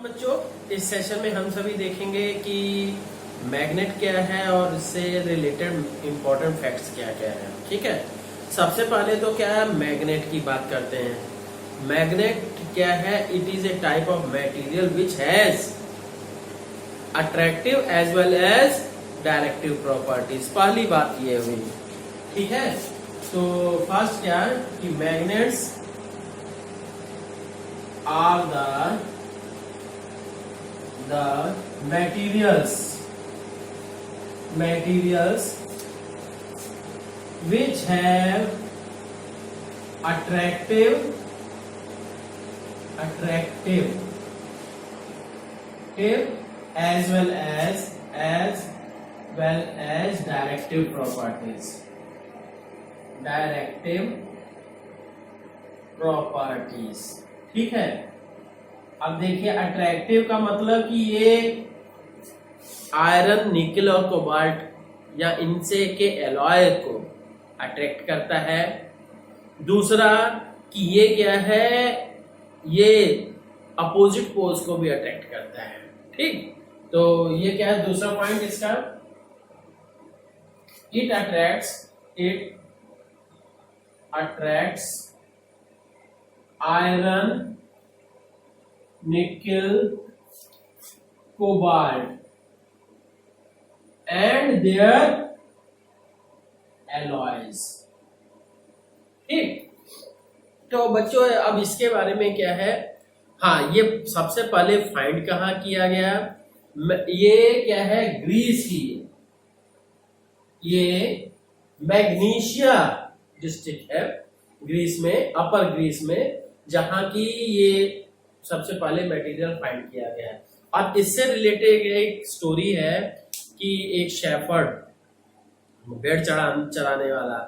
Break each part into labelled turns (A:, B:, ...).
A: बच्चों, इस सेशन में हम सभी देखेंगे कि मैग्नेट क्या है और इससे रिलेटेड इंपॉर्टेंट फैक्ट्स क्या क्या है। ठीक है, सबसे पहले तो क्या है, मैग्नेट की बात करते हैं। मैग्नेट क्या है? It is a type of material which has attractive as well as directive properties. पहली बात ये हुई। ठीक है, तो फर्स्ट क्या है कि magnets are the materials which have attractive as well as directive properties. ठीक है, अब देखिए अट्रैक्टिव का मतलब कि ये आयरन, निकल और कोबाल्ट या इनसे के एलॉय को अट्रैक्ट करता है। दूसरा कि ये क्या है, ये अपोजिट पोल्स को भी अट्रैक्ट करता है। ठीक, तो ये क्या है दूसरा पॉइंट इसका, it attracts iron, nickel, cobalt and their alloys। ठीक, तो बच्चों अब इसके बारे में क्या है, हाँ ये सबसे पहले फाइंड कहाँ किया गया, ये क्या है ग्रीस की, ये मैग्नीशिया डिस्ट्रिक्ट है ग्रीस में, अपर ग्रीस में, जहां की ये सबसे पहले मटेरियल फाइंड किया गया है। और इससे रिलेटेड एक स्टोरी है कि एक शेफर्ड भेड़ चराने वाला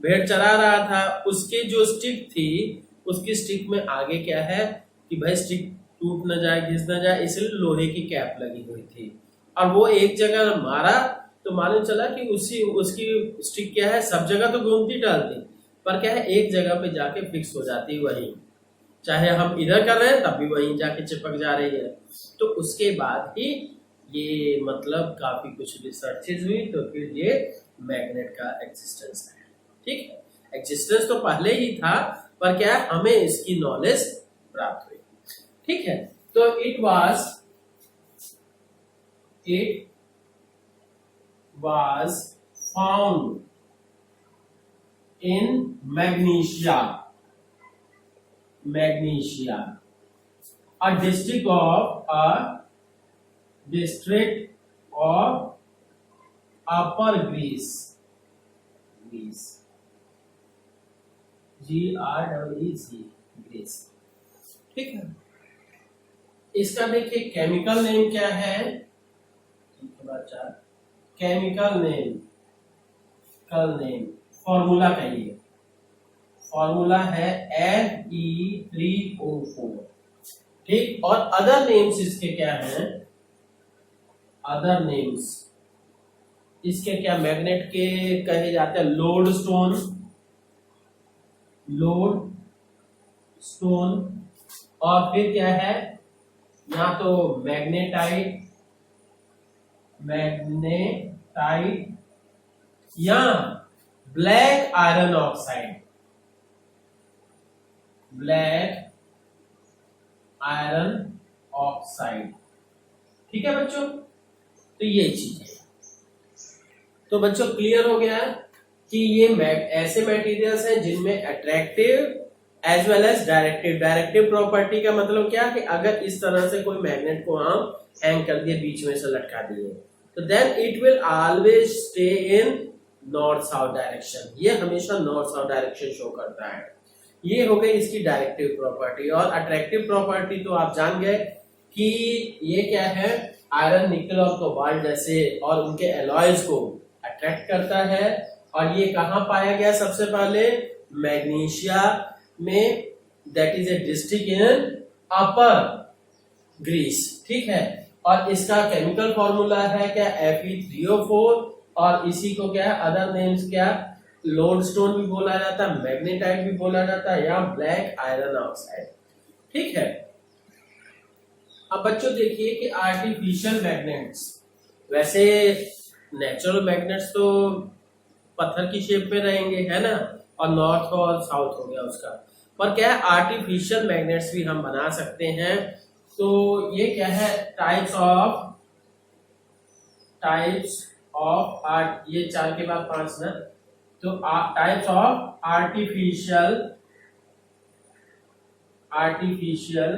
A: भेड़ चरा रहा था, उसके जो स्टिक थी, उसकी स्टिक में आगे क्या है कि भाई स्टिक टूट न जाए, घिस न जाए, इसलिए लोहे की कैप लगी हुई थी। और वो एक जगह मारा तो मालूम चला कि उसकी स्टिक क्या है सब जगह तो घूमती टहलती, पर क्या है एक जगह पे जाके फिक्स हो जाती, वही चाहे हम इधर कर रहे हैं तब भी वहीं जाके चिपक जा रही है। तो उसके बाद ही ये मतलब काफी कुछ रिसर्चेज हुई, तो फिर ये मैग्नेट का एग्जिस्टेंस है। ठीक है, एग्जिस्टेंस तो पहले ही था, पर क्या है हमें इसकी नॉलेज प्राप्त हुई। ठीक है, तो it was found in Magnesia, a district of upper Greece, Greece. ठीक है, इसका देखिए केमिकल नेम क्या है, केमिकल नेम फॉर्मूला कहिए, फॉर्मूला है Fe3O4। ठीक, और अदर नेम्स इसके क्या हैं, अदर नेम्स इसके क्या मैग्नेट के कहे जाते हैं, लोड स्टोन, और फिर क्या है या तो मैग्नेटाइट या ब्लैक आयरन ऑक्साइड, ठीक है बच्चों, तो ये चीज है। तो बच्चों क्लियर हो गया कि ये ऐसे मटेरियल्स हैं जिनमें attractive as well as directive property का मतलब क्या कि अगर इस तरह से कोई मैग्नेट को हम हैंग कर दिए, बीच में से लटका दिए, तो then it will always stay in north south direction, ये हमेशा नॉर्थ साउथ डायरेक्शन शो करता है। ये हो गई इसकी डायरेक्टिव प्रॉपर्टी। और अट्रैक्टिव प्रॉपर्टी तो आप जान गए कि ये क्या है, आयरन, निकल और कोबाल्ट जैसे और उनके एलॉयज को अट्रैक्ट करता है। और ये कहाँ पाया गया सबसे पहले, मैग्नीशिया में, that is a district in upper Greece. ठीक है, और इसका केमिकल फॉर्मूला है क्या, Fe3O4, और इसी को क्या है अदर नेम्स क्या, लोड स्टोन भी बोला जाता है, मैग्नेटाइट भी बोला जाता है, या ब्लैक आयरन ऑक्साइड। ठीक है, अब बच्चों देखिए कि आर्टिफिशियल मैग्नेट्स, वैसे नेचुरल मैग्नेट्स तो पत्थर की शेप में रहेंगे, है ना, और नॉर्थ और साउथ हो गया उसका, पर क्या है आर्टिफिशियल मैग्नेट्स भी हम बना सकते हैं। तो ये क्या है, टाइप्स ऑफ आर्ट, ये 4 के बाद 5 ना, तो टाइप्स ऑफ आर्टिफिशियल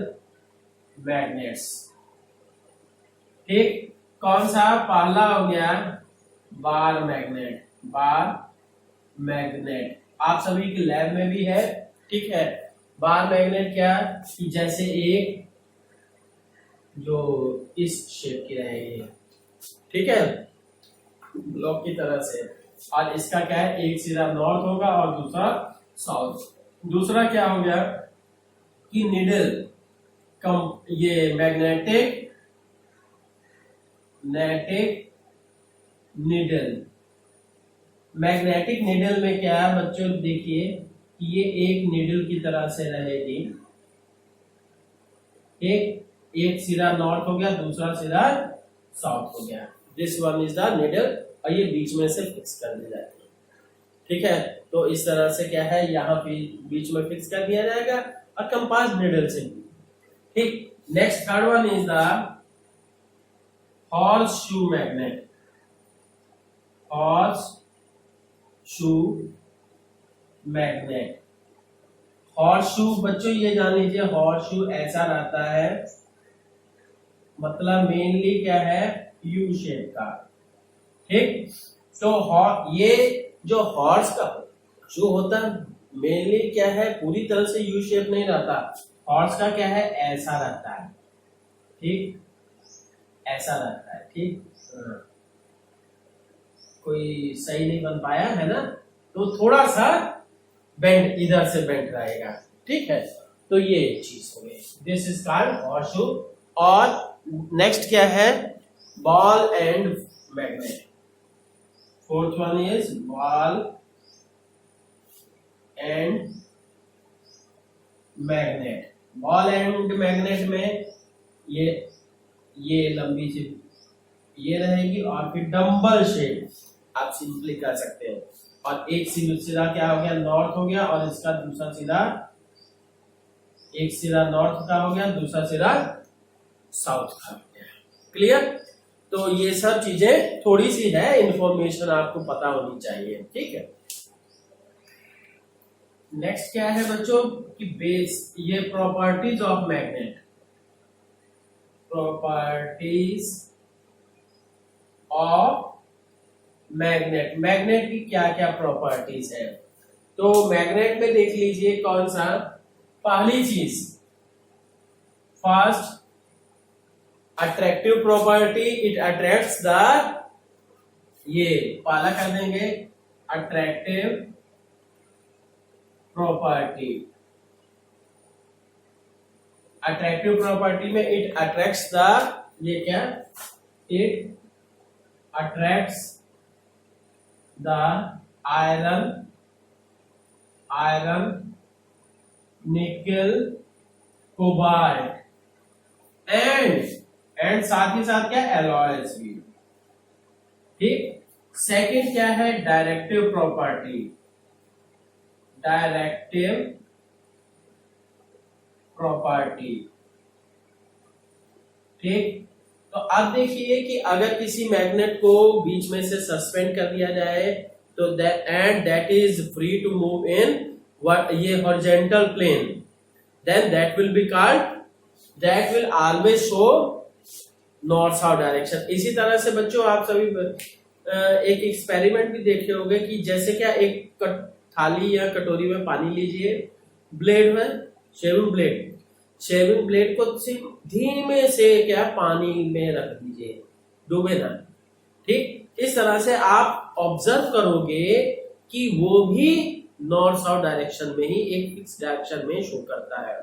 A: मैग्नेट्स। ठीक, कौन सा, पहला हो गया बार मैग्नेट, आप सभी के लैब में भी है। ठीक है, बार मैग्नेट क्या, कि जैसे एक जो इस शेप की रहेगी, ठीक है, ब्लॉक की तरह से, और इसका क्या है, एक सिरा नॉर्थ होगा और दूसरा साउथ। दूसरा क्या हो गया कि निडल, ये मैग्नेटिक निडल में क्या है बच्चों, देखिए कि ये एक निडल की तरह से रहेगी, एक सिरा नॉर्थ हो गया, दूसरा सिरा साउथ हो गया, this one is the needle, और ये बीच में से फिक्स कर दी जाती है। ठीक है, तो इस तरह से क्या है, यहाँ पे बीच में फिक्स कर दिया जाएगा, और कंपास निडल से भी। ठीक, next third one is the horseshoe magnet. Horseshoe बच्चों ये जान लीजिए, हॉर्सशू ऐसा रहता है, मतलब मेनली क्या है, यू शेप का। ठीक, तो ये जो हॉर्स का जो होता है मेनली क्या है, पूरी तरह से यू शेप नहीं रहता, हॉर्स का क्या है, ऐसा रहता है। ठीक, ऐसा रहता है। ठीक, कोई सही नहीं बन पाया है ना, तो थोड़ा सा बेंड, इधर से बेंड रहेगा। ठीक है, तो ये चीज हो गई, दिस इज कॉल्ड हॉर्सशू। और नेक्स्ट क्या है, ball and magnet. Fourth one is ball and magnet. Ball and magnet में ये लंबी सी ये रहेगी, और फिर डंबल शेप आप सिंपली कर सकते हो, और एक सिरा क्या हो गया, नॉर्थ हो गया, और इसका दूसरा सिरा, एक सिरा नॉर्थ का हो गया, दूसरा सिरा साउथ का हो गया। क्लियर, तो ये सब चीजें थोड़ी सी है इंफॉर्मेशन आपको पता होनी चाहिए। ठीक है, नेक्स्ट क्या है बच्चों कि बेस, ये properties of magnet, properties of magnet की क्या क्या प्रॉपर्टीज है। तो मैग्नेट में देख लीजिए कौन सा, पहली चीज, first attractive property, it attracts the, ये पहला कर देंगे, अट्रैक्टिव प्रॉपर्टी। अट्रैक्टिव प्रॉपर्टी में इट अट्रैक्ट्स द, ये क्या, it attracts the iron, nickel, cobalt, and साथ ही साथ क्या, एलॉयज भी। ठीक, सेकंड क्या है, डायरेक्टिव प्रॉपर्टी, ठीक, तो अब देखिए कि अगर किसी मैग्नेट को बीच में से सस्पेंड कर दिया जाए, तो that is free to move in what, ये horizontal plane, then that will be called, that will always show north south direction. इसी तरह से बच्चों आप सभी एक एक्सपेरिमेंट भी देखे होंगे कि जैसे क्या, एक थाली या कटोरी में पानी लीजिए, ब्लेड में शेविंग ब्लेड को सिर्फ धीमे से क्या पानी में रख दीजिए, डूबे ना। ठीक, इस तरह से आप ऑब्जर्व करोगे कि वो भी नॉर्थ साउथ डायरेक्शन में ही एक फिक्स डायरेक्शन में शो करता है।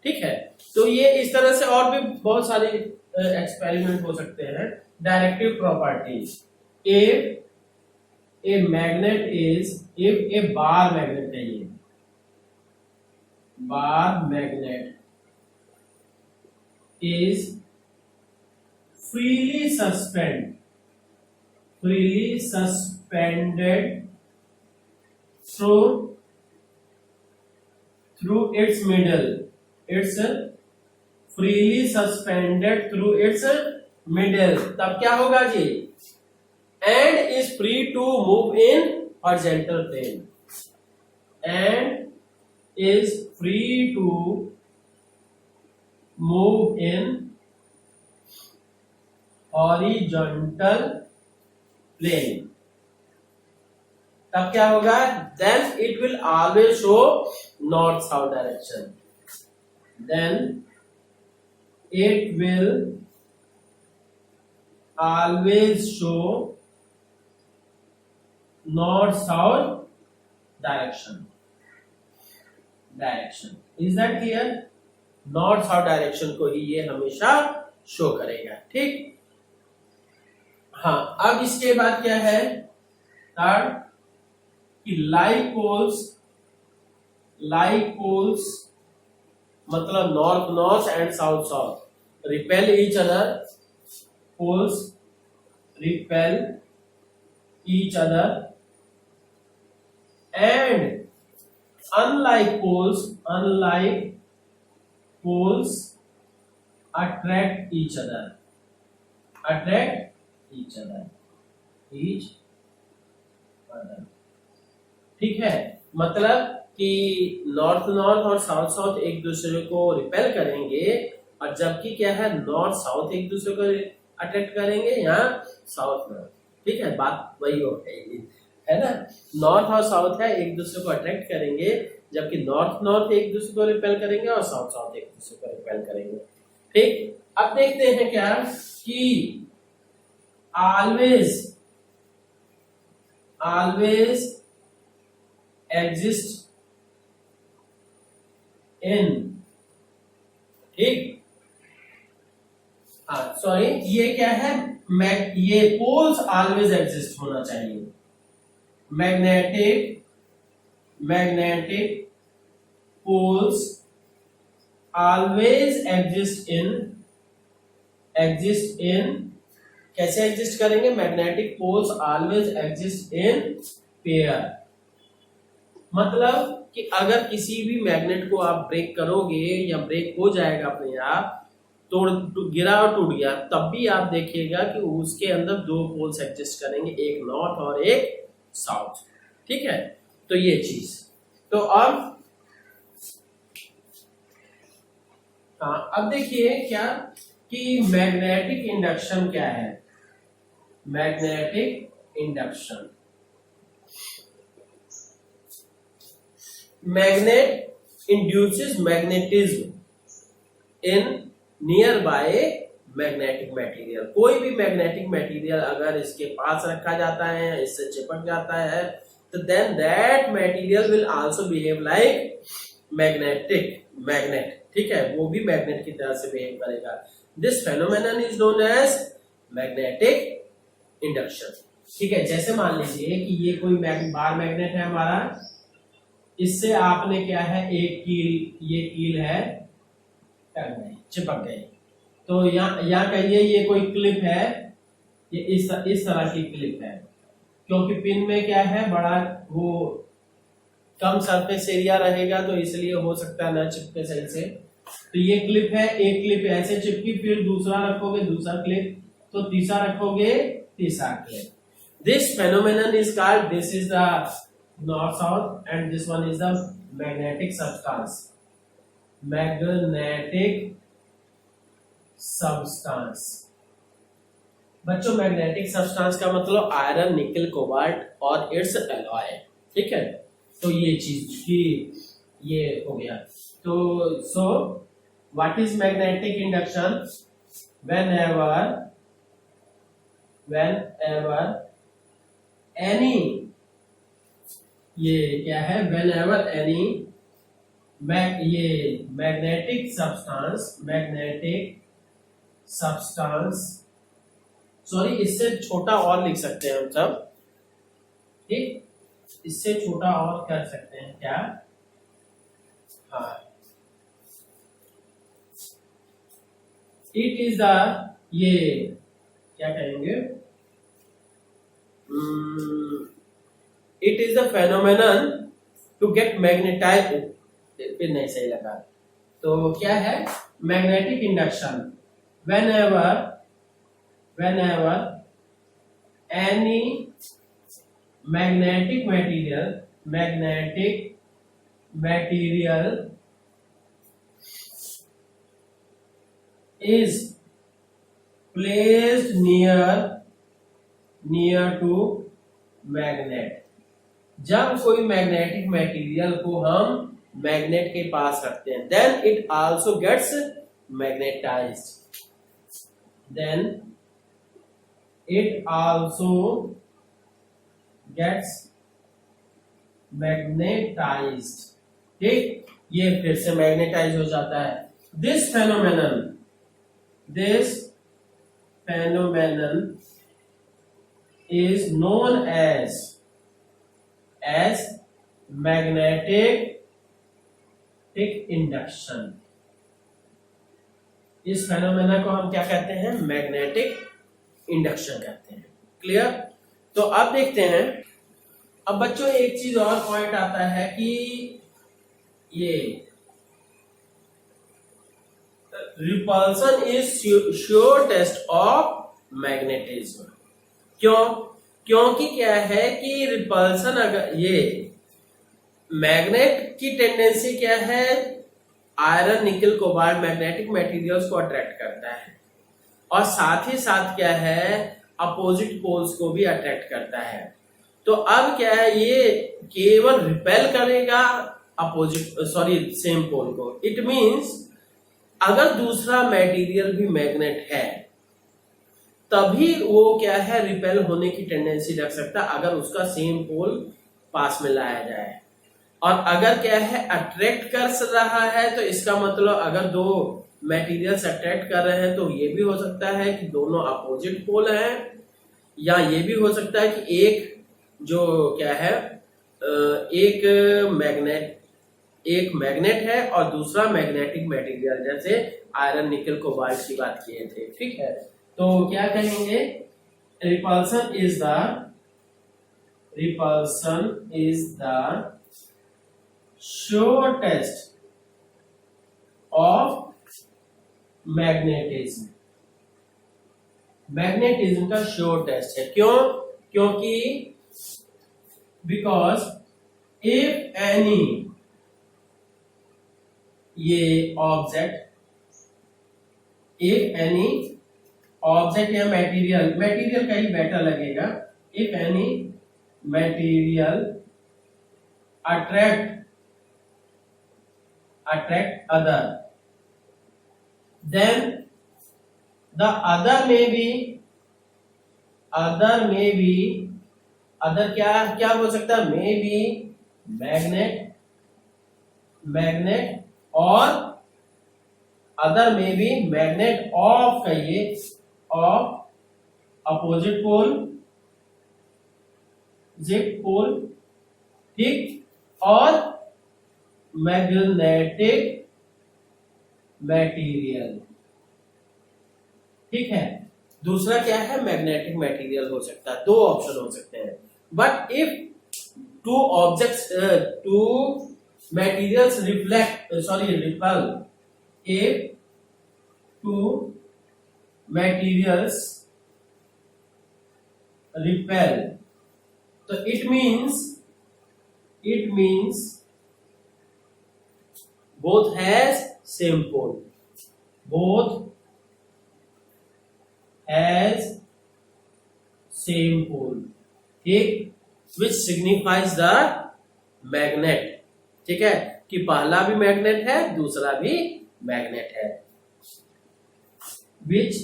A: ठीक है, तो ये इस तरह से और भी बहुत सारे एक्सपेरिमेंट हो सकते हैं। Directive properties, if A bar magnet है, ये bar magnet is freely suspended through its middle. It's freely suspended through its middle. तब क्या होगा जी? And is free to move in horizontal plane. And is free to move in horizontal plane. तब क्या होगा? Then it will always show north south direction. Then it will always show north south direction. Is that clear? North south direction को ही ये हमेशा show करेगा. ठीक. हाँ, अब इसके बाद क्या है? थर्ड कि लाइक पोल्स मतलब north and south repel each other. Poles repel each other and unlike poles attract each other. ठीक है. मतलब कि नॉर्थ और साउथ एक दूसरे को रिपेल करेंगे, और जबकि क्या है, नॉर्थ साउथ एक दूसरे को अट्रैक्ट करेंगे, यहाँ साउथ नॉर्थ. ठीक है, बात वही हो गई है ना. नॉर्थ और साउथ है एक दूसरे को अट्रैक्ट करेंगे, जबकि नॉर्थ एक दूसरे को रिपेल करेंगे और साउथ एक दूसरे को रिपेल करेंगे. ठीक. अब देखते हैं क्या कि always exist in. ठीक. सॉरी, ये क्या है? ये पोल्स ऑलवेज एग्जिस्ट होना चाहिए. Magnetic poles always exist in कैसे एग्जिस्ट करेंगे? Magnetic poles always exist in pair. मतलब कि अगर किसी भी मैग्नेट को आप ब्रेक करोगे या ब्रेक हो जाएगा अपने आप, गिरा और टूट गया, तब भी आप देखिएगा कि उसके अंदर दो पोल्स एग्जिस्ट करेंगे, एक नॉर्थ और एक साउथ. ठीक है. तो ये चीज. तो अब देखिए क्या कि मैग्नेटिक इंडक्शन क्या है. Magnetic induction, magnet induces magnetism in near by magnetic material. कोई भी मैग्नेटिक मटेरियल अगर इसके पास रखा जाता है, इससे चिपक जाता है, तो then that material will also behave like magnet. ठीक है, वो भी मैग्नेट की तरह से बिहेव करेगा. This phenomenon is known as magnetic induction. ठीक है. जैसे मान लीजिए कि ये कोई बार मैग्नेट है हमारा, इससे आपने क्या है, एक ये कील है, चिपक गई. तो यहाँ कहिए ये कोई क्लिप है, ये इस तरह की क्लिप है, क्योंकि पिन में क्या है, बड़ा वो कम सरफेस एरिया रहेगा, तो इसलिए हो सकता है ना चिपके सही से. तो ये क्लिप है, एक क्लिप ऐसे चिपकी, फिर दूसरा रखोगे दूसरा क्लिप, तो तीसरा रखोगे तीसरा clip. This phenomenon is called, this is the north south and this one is the magnetic substance. Magnetic substance बच्चों, मैग्नेटिक सब्सटेंस का मतलब आयरन, निकल, कोबाल्ट और इट्स एलॉय. ठीक है. तो ये चीज की ये हो गया. तो so what is magnetic induction? whenever any, ये क्या है, whenever any ये मैग्नेटिक सब्सटेंस, सॉरी इससे छोटा और लिख सकते हैं हम सब. ठीक. इससे छोटा और कर सकते हैं क्या? हाँ, इट इज द, ये क्या कहेंगे, it is the phenomenon to get magnetize, फिर नहीं सही लगा, तो क्या है, magnetic induction, whenever any magnetic material is placed near to magnet, जब कोई मैग्नेटिक मटेरियल को हम मैग्नेट के पास रखते हैं, then it also gets magnetized, then it also gets magnetized, ठीक, ये फिर से मैग्नेटाइज हो जाता है। this phenomenon is known as magnetic induction, इस फेनोमेना को हम क्या कहते हैं, मैग्नेटिक इंडक्शन कहते हैं। क्लियर? तो अब देखते हैं, अब बच्चों एक चीज और पॉइंट आता है कि ये repulsion is sure test of magnetism. क्योंकि क्या है कि रिपल्सन, अगर ये मैग्नेट की टेंडेंसी क्या है, iron, nickel, cobalt, magnetic materials को अट्रैक्ट करता है, और साथ ही साथ क्या है, अपोजिट पोल्स को भी अट्रैक्ट करता है। तो अब क्या है, ये केवल रिपेल करेगा सेम पोल को। इट मींस अगर दूसरा मटेरियल भी मैग्नेट है तभी वो क्या है, रिपेल होने की टेंडेंसी रख सकता है अगर उसका सेम पोल पास में लाया जाए। और अगर क्या है, अट्रैक्ट कर रहा है, तो इसका मतलब अगर दो मटेरियल्स अट्रैक्ट कर रहे हैं तो ये भी हो सकता है कि दोनों अपोजिट पोल हैं, या ये भी हो सकता है कि एक जो क्या है, एक मैग्नेट है और दूसरा मैग्नेटिक मटेरियल, जैसे आयरन, निकल, कोबाल्ट की बात किए थे। ठीक है, तो क्या कहेंगे, repulsion is the sure test of magnetism. Magnetism का श्योर टेस्ट है। क्योंकि बिकॉज इफ एनी ऑब्जेक्ट या मटेरियल का ही बेटर लगेगा, if any material attract other, then the other may be क्या हो सकता है, may be magnet और other may be magnet of opposite pole, ठीक, और मैग्नेटिक मटेरियल। ठीक है, दूसरा क्या है, मैग्नेटिक मटेरियल हो सकता है। दो ऑप्शन हो सकते हैं। But if two materials ripple, if two materials repel, तो it means both has same pole, ठीक, which signifies the magnet। ठीक है, कि पहला भी मैग्नेट है, दूसरा भी मैग्नेट है, which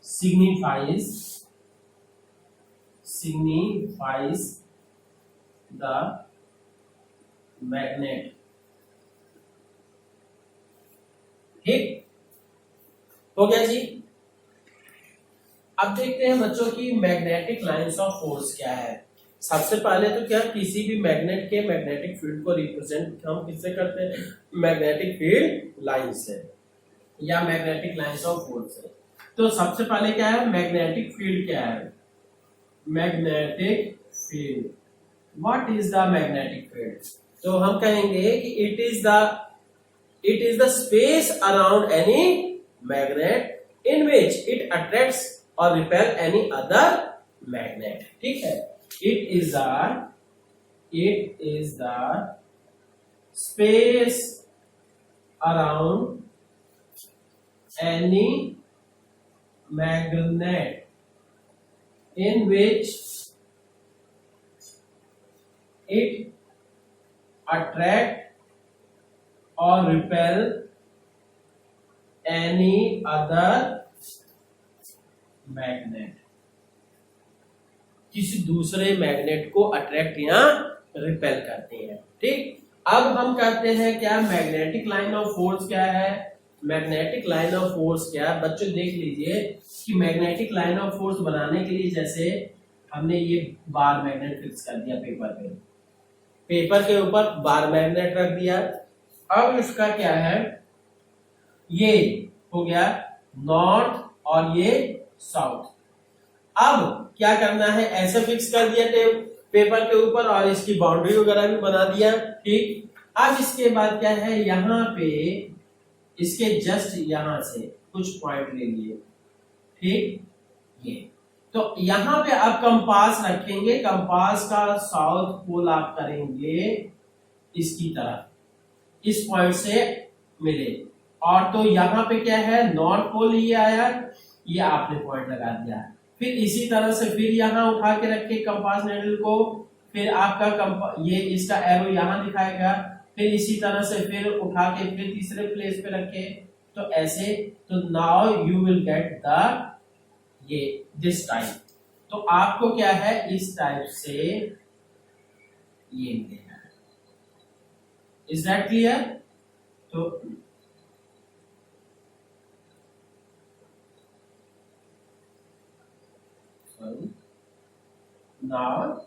A: signifies the magnet। ठीक हो गया जी। अब देखते हैं बच्चों की मैग्नेटिक लाइंस ऑफ फोर्स क्या है। सबसे पहले तो क्या, किसी भी मैग्नेट के मैग्नेटिक फील्ड को रिप्रेजेंट हम किससे करते हैं, मैग्नेटिक फील्ड लाइन से। या मैग्नेटिक लाइंस ऑफ फोर्स है। तो सबसे पहले क्या है, मैग्नेटिक फील्ड क्या है, magnetic field, what is the magnetic field? तो हम कहेंगे कि it is the space around any magnet in which it attracts और रिपेल एनी अदर मैग्नेट। ठीक है, it is the space around any magnet in which it attract or repel any other magnet, किसी दूसरे magnet को attract या repel करते हैं। ठीक, अब हम कहते हैं क्या, मैग्नेटिक लाइन ऑफ फोर्स क्या है, मैग्नेटिक लाइन ऑफ फोर्स क्या है। बच्चों देख लीजिए कि मैग्नेटिक लाइन ऑफ फोर्स बनाने के लिए जैसे हमने ये बार मैग्नेट फिक्स कर दिया पेपर के ऊपर बार मैग्नेट रख दिया। अब इसका क्या है, ये हो गया नॉर्थ और ये साउथ। अब क्या करना है, ऐसे फिक्स कर दिया पेपर के ऊपर और इसकी बाउंड्री वगैरह भी बना दिया। ठीक, अब इसके बाद क्या है, यहाँ पे इसके जस्ट यहां से कुछ पॉइंट ले लिए। ठीक, ये तो यहां पे आप कंपास रखेंगे, कंपास का साउथ पोल आप करेंगे इसकी तरफ, इस पॉइंट से मिले। और तो यहां पे क्या है, नॉर्थ पोल ये आया, ये आपने पॉइंट लगा दिया। फिर इसी तरह से फिर यहां उठा के रखे कंपास नेडल को, फिर आपका ये इसका एरो यहां दिखाएगा, फिर इसी तरह से फिर उठा के फिर तीसरे प्लेस पे रखे। तो ऐसे, तो now you will get the ये दिस टाइप। तो आपको क्या है, इस टाइप से ये मिलेगा। Is that clear? तो नाउ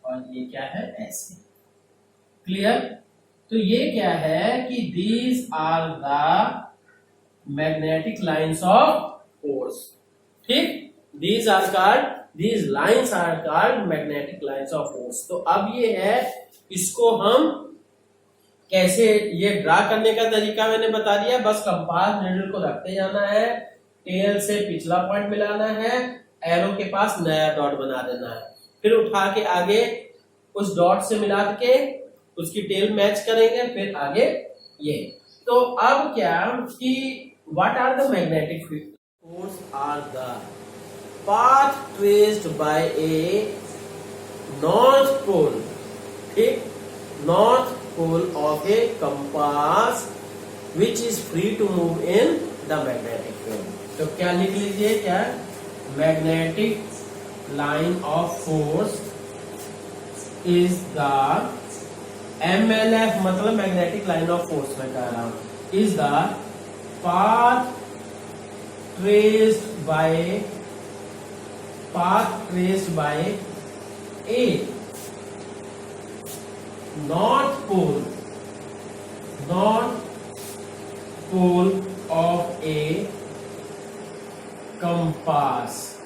A: और ये क्या है, ऐसे। क्लियर? तो ये क्या है कि these are the magnetic lines of force. ठीक, these lines are called magnetic lines of force. तो अब ये है, इसको हम कैसे, ये ड्रा करने का तरीका मैंने बता दिया। बस कंपास नीडल को रखते जाना है, टेल से पिछला पॉइंट मिलाना है, एरो के पास नया डॉट बना देना है, फिर उठा के आगे उस डॉट से मिला के उसकी टेल मैच करेंगे, फिर आगे ये। तो अब क्या कि what are the magnetic field? Force are the path traced by a north pole. ठीक, north pole of a compass which is free to move in the magnetic field. तो क्या लिख लीजिए, क्या, magnetic line of force is the MLF, मतलब magnetic line of force में कह रहा हूं, is the path traced by a north pole of a compass,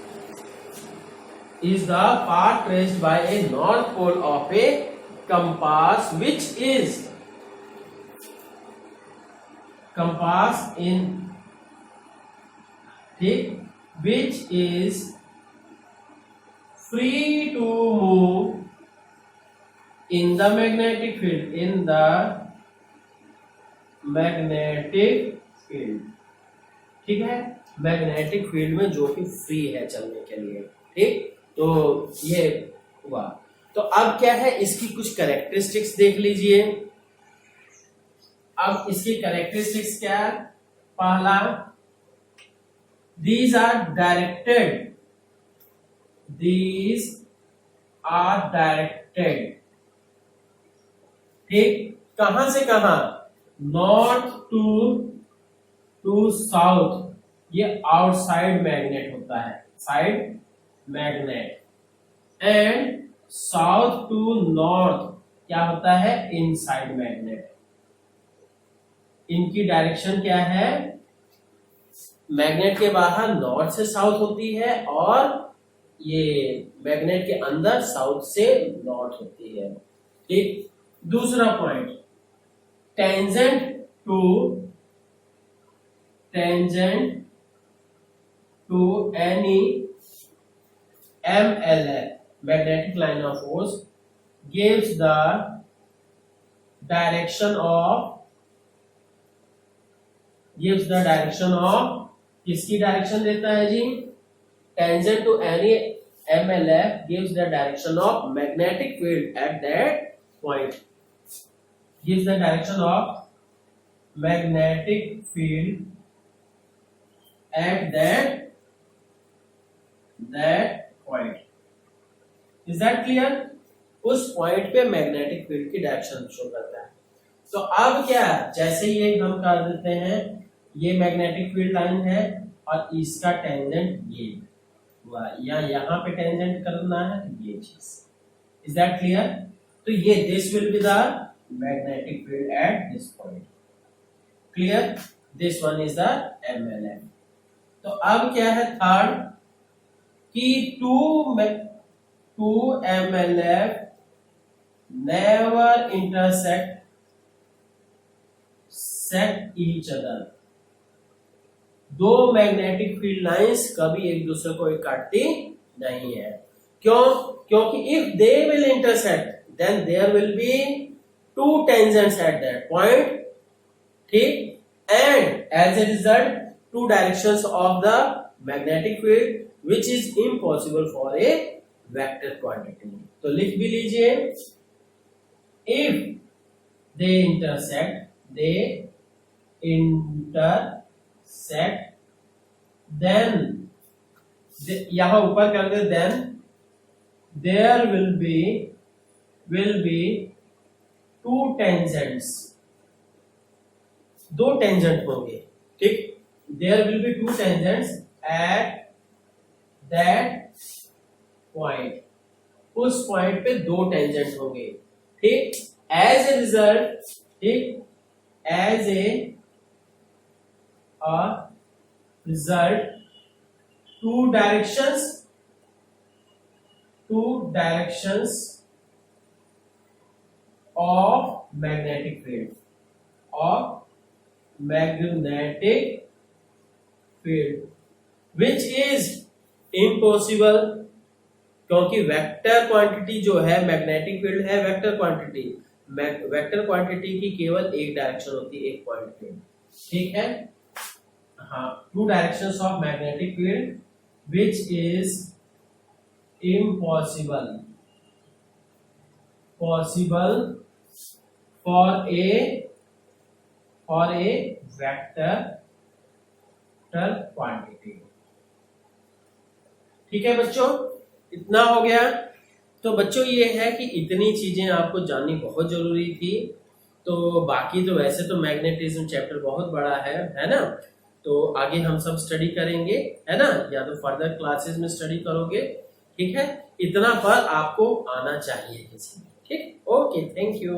A: is the path traced by a north pole of a compass which is compass in, which is free to move in the magnetic field, in the magnetic field। ठीक है, magnetic field में जो कि free है चलने के लिए। ठीक, तो ये हुआ। तो अब क्या है, इसकी कुछ कैरेक्टरिस्टिक्स देख लीजिए। अब इसकी कैरेक्टरिस्टिक्स क्या है, पहला, these are directed। ठीक, कहां से कहां, नॉर्थ टू साउथ। ये आउटसाइड मैग्नेट होता है, side magnet, and south to north क्या होता है, इनसाइड मैग्नेट। इनकी डायरेक्शन क्या है, मैग्नेट के बाहर नॉर्थ से साउथ होती है और ये मैग्नेट के अंदर साउथ से नॉर्थ होती है। ठीक, दूसरा point, tangent to any MLF magnetic line of force gives the direction of किसकी डायरेक्शन देता है जी, tangent to any MLF gives the direction of magnetic field at that point, gives the direction of magnetic field at that point. Is that clear? उस point पे magnetic field की direction show करता है। तो अब क्या, जैसे ये हम कर देते हैं, ये मैग्नेटिक फील्ड लाइन है और इसका टेंजेंट ये हुआ, या यहाँ पे टेंजेंट करना है ये चीज। Is that clear? तो ये this will be the magnetic field at this point. Clear? This one is the MLF। तो अब क्या है थर्ड, कि two MLF never intersect each other। दो मैग्नेटिक फील्ड लाइंस कभी एक दूसरे को काटती नहीं है। क्यों? क्योंकि if they will intersect then there will be two tangents at that point. ठीक, and as a result two directions of the magnetic field which is impossible for a vector quantity। तो लिख भी लीजिए, if they intersect then यहां ऊपर कर दे, then there will be two tangents, दो tangent होंगे। ठीक, there will be two tangents at that point, उस पॉइंट पे दो टेंजेंट होंगे। ठीक, एज ए रिजल्ट, ठीक, as a result two directions of magnetic field which is impossible, क्योंकि वेक्टर क्वांटिटी जो है, मैग्नेटिक फील्ड है वेक्टर क्वांटिटी, वेक्टर क्वांटिटी की केवल एक डायरेक्शन होती है, एक पॉइंट पे। ठीक है, हाँ, two directions of magnetic field which is impossible for a vector quantity. ठीक है बच्चों, इतना हो गया। तो बच्चों ये है कि इतनी चीजें आपको जाननी बहुत जरूरी थी। तो बाकी तो वैसे तो मैग्नेटिज्म चैप्टर बहुत बड़ा है ना, तो आगे हम सब स्टडी करेंगे, है ना, या तो फर्दर क्लासेस में स्टडी करोगे। ठीक है, इतना पर आपको आना चाहिए किसी। ठीक, ओके, थैंक यू।